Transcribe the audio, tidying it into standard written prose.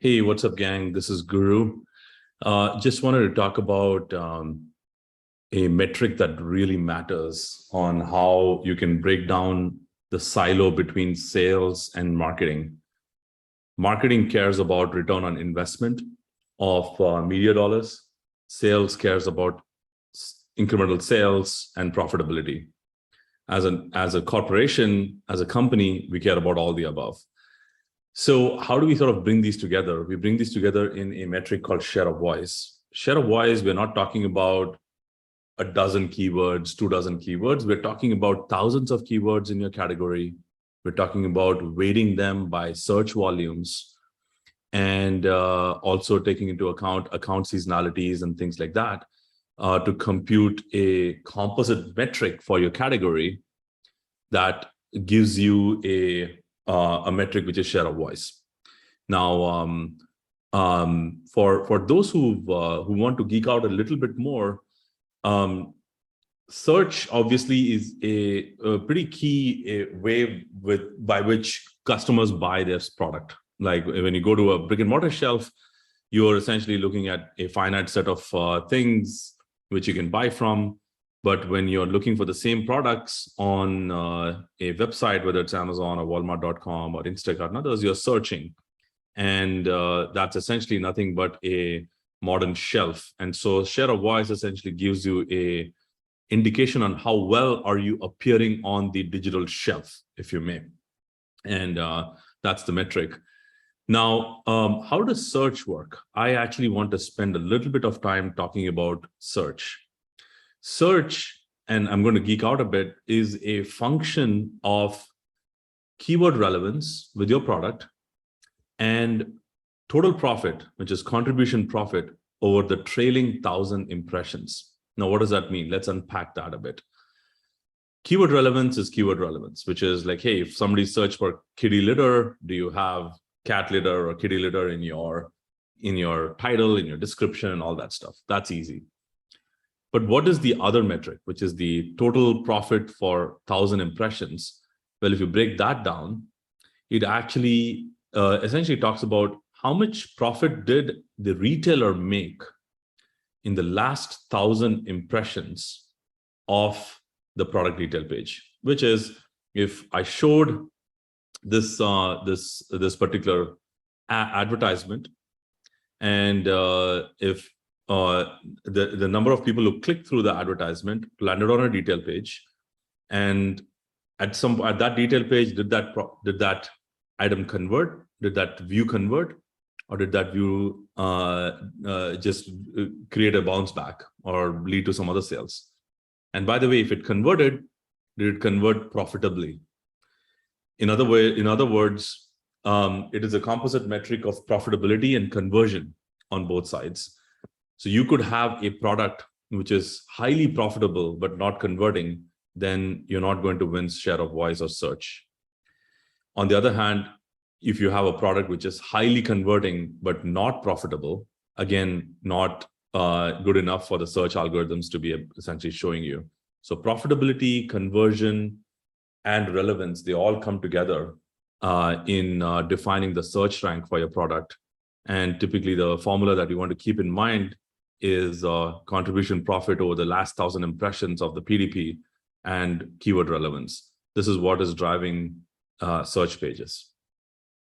Hey, what's up, gang? This is Guru. Just wanted to talk about a metric that really matters on how you can break down the silo between sales and marketing. Marketing cares about return on investment of media dollars. Sales cares about incremental sales and profitability. As a corporation, as a company, we care about all the above. So how do we sort of bring these together? We bring these together in a metric called share of voice. Share of voice, we're not talking about a dozen keywords, 24 keywords. We're talking about thousands of keywords in your category. We're talking about weighting them by search volumes and also taking into account seasonalities and things like that to compute a composite metric for your category that gives you a metric which is share of voice. Now, for those who want to geek out a little bit more, search obviously is a pretty key way by which customers buy their product. Like when you go to a brick and mortar shelf, you're essentially looking at a finite set of things which you can buy from. But when you're looking for the same products on a website, whether it's Amazon or Walmart.com or Instacart and others, you're searching. And that's essentially nothing but a modern shelf. And so share of voice essentially gives you a indication on how well are you appearing on the digital shelf, if you may. And that's the metric. Now, how does search work? I actually want to spend a little bit of time talking about search. Search, and I'm going to geek out a bit, is a function of keyword relevance with your product and total profit, which is contribution profit over the trailing 1,000 impressions. Now, what does that mean? Let's unpack that a bit. Keyword relevance is keyword relevance, which is like, hey, if somebody searched for kitty litter, do you have cat litter or kitty litter in your title, in your description, and all that stuff? That's easy. But what is the other metric, which is the total profit for 1,000 impressions? Well, if you break that down, it actually essentially talks about how much profit did the retailer make in the last 1,000 impressions of the product detail page, which is if I showed this particular advertisement, and if the number of people who clicked through the advertisement landed on a detail page, and at that detail page, did that item convert? Did that view convert? Or did that view just create a bounce back or lead to some other sales? And by the way, if it converted, did it convert profitably? In other words, it is a composite metric of profitability and conversion on both sides. So you could have a product which is highly profitable but not converting, then you're not going to win share of voice or search. On the other hand, if you have a product which is highly converting but not profitable, again, not good enough for the search algorithms to be essentially showing you. So profitability, conversion, and relevance, they all come together in defining the search rank for your product. And typically the formula that you want to keep in mind is contribution profit over the last 1,000 impressions of the PDP and keyword relevance. This is what is driving search pages.